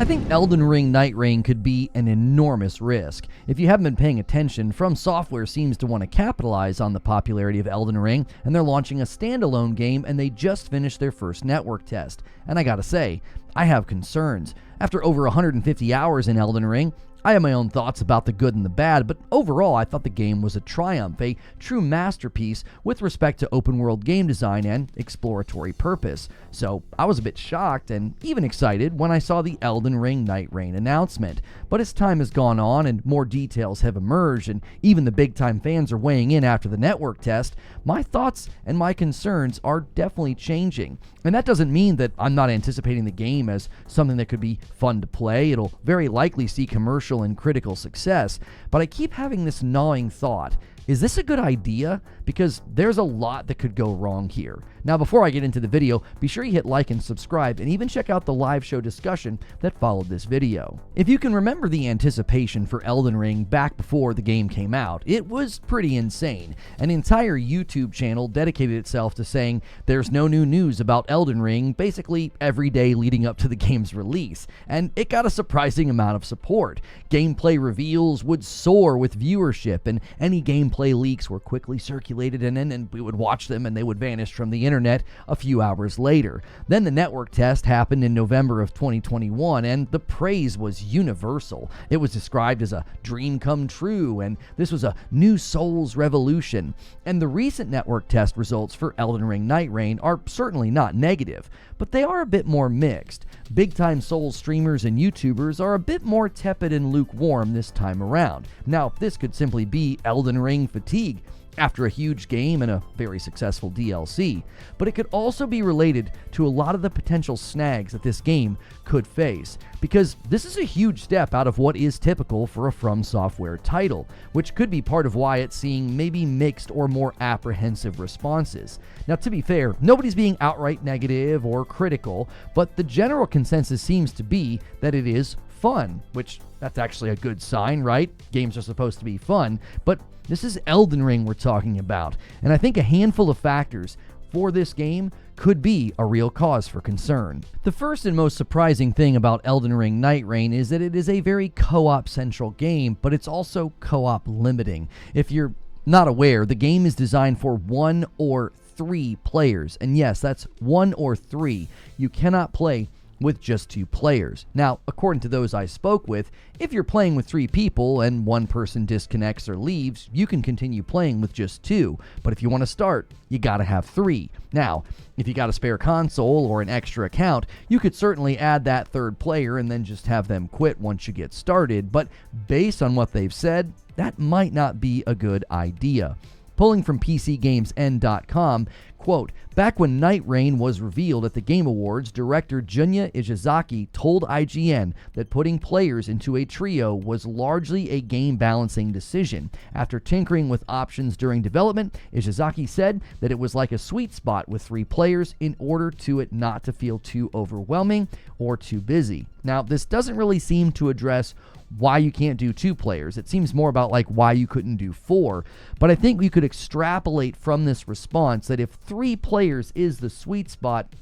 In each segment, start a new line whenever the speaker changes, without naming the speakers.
I think Elden Ring Night Reign could be an enormous risk. If you haven't been paying attention, FromSoftware seems to want to capitalize on the popularity of Elden Ring, and they're launching a standalone game, and they just finished their first network test. And I gotta say, I have concerns. After over 150 hours in Elden Ring, I have my own thoughts about the good and the bad, but overall I thought the game was a triumph, a true masterpiece with respect to open world game design and exploratory purpose. So I was a bit shocked and even excited when I saw the Elden Ring Night Reign announcement. But as time has gone on and more details have emerged and even the big time fans are weighing in after the network test, my thoughts and my concerns are definitely changing. And that doesn't mean that I'm not anticipating the game as something that could be fun to play. It'll very likely see commercial and critical success, but I keep having this gnawing thought. Is this a good idea? Because there's a lot that could go wrong here. Now, before I get into the video, be sure you hit like and subscribe, and even check out the live show discussion that followed this video. If you can remember the anticipation for Elden Ring back before the game came out, it was pretty insane. An entire YouTube channel dedicated itself to saying there's no new news about Elden Ring basically every day leading up to the game's release, and it got a surprising amount of support. Gameplay reveals would soar with viewership, and any gameplay leaks were quickly circulated, and we would watch them and they would vanish from the internet a few hours later. Then the network test happened in November of 2021, and the praise was universal. It was described as a dream come true, and this was a new Souls revolution. And the recent network test results for Elden Ring Night Reign are certainly not negative, but they are a bit more mixed. Big-time Souls streamers and YouTubers are a bit more tepid and lukewarm this time around. Now, this could simply be Elden Ring fatigue after a huge game and a very successful DLC, but it could also be related to a lot of the potential snags that this game could face, because this is a huge step out of what is typical for a FromSoftware title, which could be part of why it's seeing maybe mixed or more apprehensive responses. Now, to be fair, nobody's being outright negative or critical, but the general consensus seems to be that it is fun, which that's actually a good sign, right? Games are supposed to be fun, but this is Elden Ring we're talking about, and I think a handful of factors for this game could be a real cause for concern. The first and most surprising thing about Elden Ring Night Reign is that it is a very co-op central game, but it's also co-op limiting. If you're not aware, the game is designed for 1 or 3 players, and yes, that's 1 or 3. You cannot play with just 2 players. Now, according to those I spoke with, if you're playing with 3 people and one person disconnects or leaves, you can continue playing with just 2. But if you want to start, you gotta have 3. Now, if you got a spare console or an extra account, you could certainly add that 3rd player and then just have them quit once you get started, but based on what they've said, that might not be a good idea. Pulling from PCGamesN.com, quote, "Back when Night Reign was revealed at the Game Awards, director Junya Ishizaki told IGN that putting players into a trio was largely a game balancing decision. After tinkering with options during development, Ishizaki said that it was like a sweet spot with 3 players in order to it not to feel too overwhelming or too busy." Now, this doesn't really seem to address why you can't do 2 players. It seems more about like why you couldn't do 4. But I think we could extrapolate from this response that if 3 players is the sweet spot,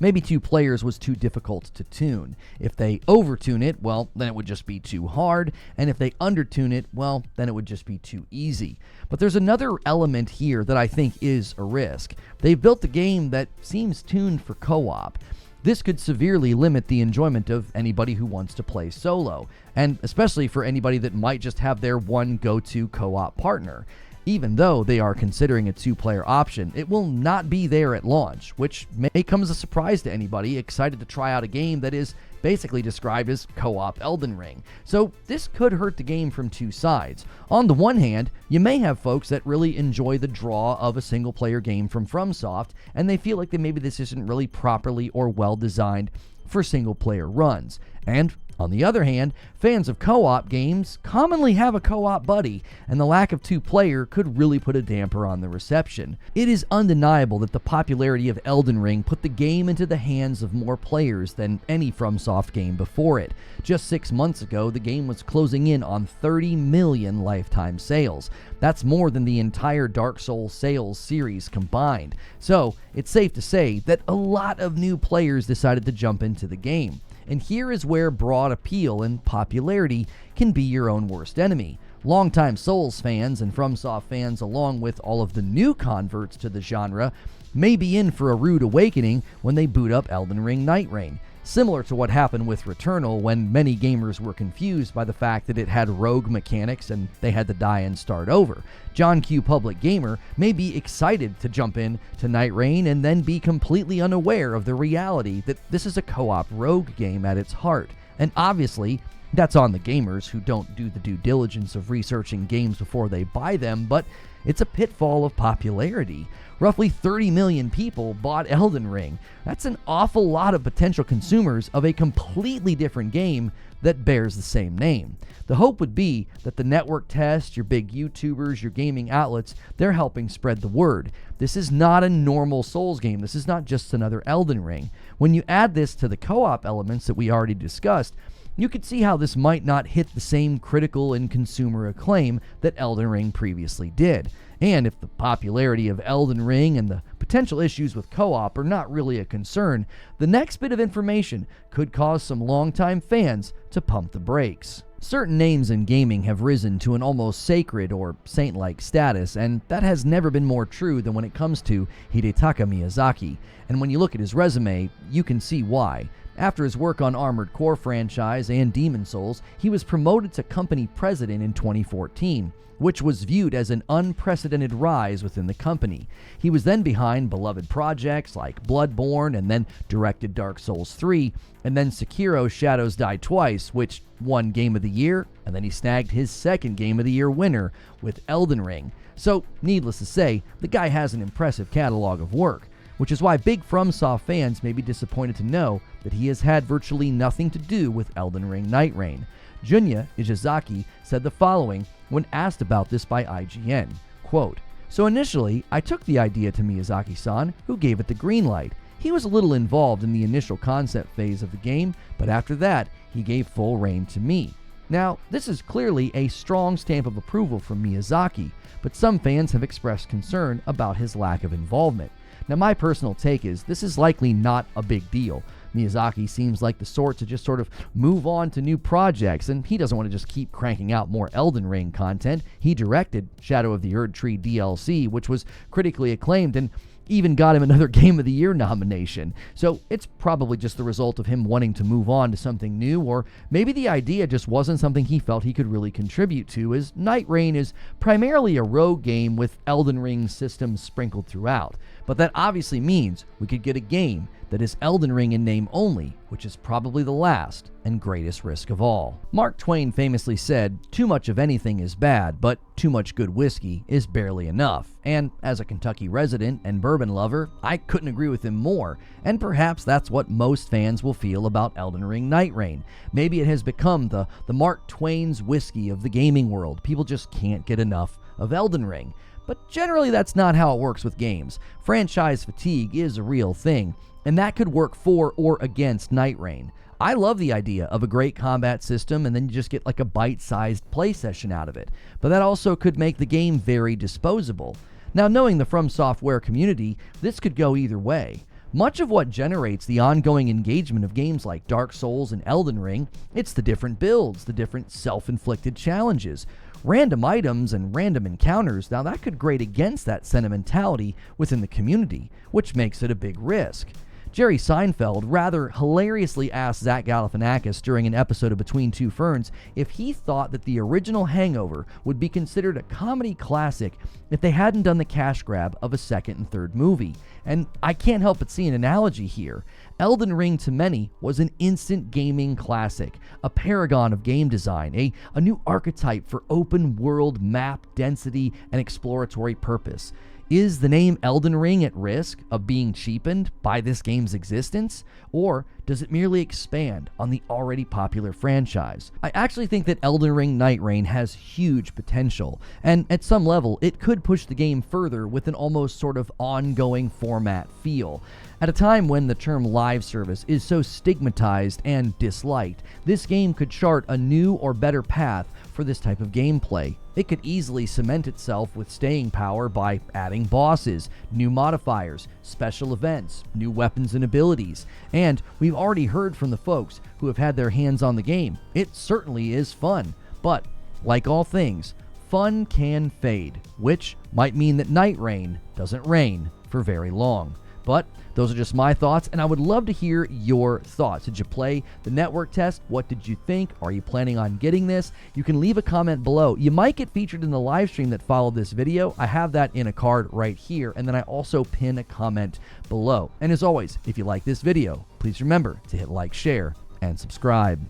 maybe 2 players was too difficult to tune. If they overtune it, well, then it would just be too hard. And if they undertune it, well, then it would just be too easy. But there's another element here that I think is a risk. They've built a game that seems tuned for co-op. This could severely limit the enjoyment of anybody who wants to play solo, and especially for anybody that might just have their one go-to co-op partner. Even though they are considering a 2-player option, it will not be there at launch, which may come as a surprise to anybody excited to try out a game that is basically described as co-op Elden Ring. So this could hurt the game from 2 sides. On the one hand, you may have folks that really enjoy the draw of a single-player game from FromSoft, and they feel like that maybe this isn't really properly or well designed for single-player runs. And on the other hand, fans of co-op games commonly have a co-op buddy, and the lack of 2-player could really put a damper on the reception. It is undeniable that the popularity of Elden Ring put the game into the hands of more players than any FromSoft game before it. Just 6 months ago, the game was closing in on 30 million lifetime sales. That's more than the entire Dark Souls sales series combined. So, it's safe to say that a lot of new players decided to jump into the game. And here is where broad appeal and popularity can be your own worst enemy. Longtime Souls fans and FromSoft fans, along with all of the new converts to the genre, may be in for a rude awakening when they boot up Elden Ring Night Reign. Similar to what happened with Returnal when many gamers were confused by the fact that it had rogue mechanics and they had to die and start over. John Q. Public Gamer may be excited to jump in to Night Reign and then be completely unaware of the reality that this is a co-op rogue game at its heart. And obviously, that's on the gamers who don't do the due diligence of researching games before they buy them, but it's a pitfall of popularity. Roughly 30 million people bought Elden Ring. That's an awful lot of potential consumers of a completely different game that bears the same name. The hope would be that the network tests, your big YouTubers, your gaming outlets, they're helping spread the word. This is not a normal Souls game. This is not just another Elden Ring. When you add this to the co-op elements that we already discussed, you could see how this might not hit the same critical and consumer acclaim that Elden Ring previously did. And if the popularity of Elden Ring and the potential issues with co-op are not really a concern, the next bit of information could cause some longtime fans to pump the brakes. Certain names in gaming have risen to an almost sacred or saint-like status, and that has never been more true than when it comes to Hidetaka Miyazaki. And when you look at his resume, you can see why. After his work on Armored Core franchise and Demon's Souls, he was promoted to company president in 2014, which was viewed as an unprecedented rise within the company. He was then behind beloved projects like Bloodborne, and then directed Dark Souls 3, and then Sekiro Shadows Die Twice, which won Game of the Year, and then he snagged his second Game of the Year winner with Elden Ring. So, needless to say, the guy has an impressive catalog of work, which is why big FromSoft fans may be disappointed to know that he has had virtually nothing to do with Elden Ring Night Reign. Junya Ishizaki said the following when asked about this by IGN, quote, "So initially, I took the idea to Miyazaki-san, who gave it the green light. He was a little involved in the initial concept phase of the game, but after that, he gave full reign to me." Now, this is clearly a strong stamp of approval from Miyazaki, but some fans have expressed concern about his lack of involvement. Now, my personal take is this is likely not a big deal. Miyazaki seems like the sort to just sort of move on to new projects, and he doesn't want to just keep cranking out more Elden Ring content. He directed Shadow of the Erd Tree DLC, which was critically acclaimed and even got him another Game of the Year nomination. So it's probably just the result of him wanting to move on to something new, or maybe the idea just wasn't something he felt he could really contribute to, as Night Reign is primarily a rogue game with Elden Ring systems sprinkled throughout. But that obviously means we could get a game that is Elden Ring in name only, which is probably the last and greatest risk of all. Mark Twain famously said, "Too much of anything is bad, but too much good whiskey is barely enough." And as a Kentucky resident and bourbon lover, I couldn't agree with him more, and perhaps that's what most fans will feel about Elden Ring Night Reign. Maybe it has become the Mark Twain's whiskey of the gaming world. People just can't get enough of Elden Ring. But generally that's not how it works with games. Franchise fatigue is a real thing, and that could work for or against Night Reign. I love the idea of a great combat system and then you just get like a bite-sized play session out of it, but that also could make the game very disposable. Now, knowing the FromSoftware community, this could go either way. Much of what generates the ongoing engagement of games like Dark Souls and Elden Ring, it's the different builds, the different self-inflicted challenges. Random items and random encounters, now that could grate against that sentimentality within the community, which makes it a big risk. Jerry Seinfeld rather hilariously asked Zach Galifianakis during an episode of Between Two Ferns if he thought that the original Hangover would be considered a comedy classic if they hadn't done the cash grab of a second and third movie. And I can't help but see an analogy here. Elden Ring to many was an instant gaming classic, a paragon of game design, a new archetype for open world map density and exploratory purpose. Is the name Elden Ring at risk of being cheapened by this game's existence, or does it merely expand on the already popular franchise? I actually think that Elden Ring Night Reign has huge potential, and at some level, it could push the game further with an almost sort of ongoing format feel. At a time when the term live service is so stigmatized and disliked, this game could chart a new or better path for this type of gameplay. It could easily cement itself with staying power by adding bosses, new modifiers, special events, new weapons and abilities. And we've already heard from the folks who have had their hands on the game. It certainly is fun, but like all things, fun can fade, which might mean that Night Reign doesn't reign for very long. But those are just my thoughts, and I would love to hear your thoughts. Did you play the network test? What did you think? Are you planning on getting this? You can leave a comment below. You might get featured in the live stream that followed this video. I have that in a card right here, and then I also pin a comment below. And as always, if you like this video, please remember to hit like, share, and subscribe.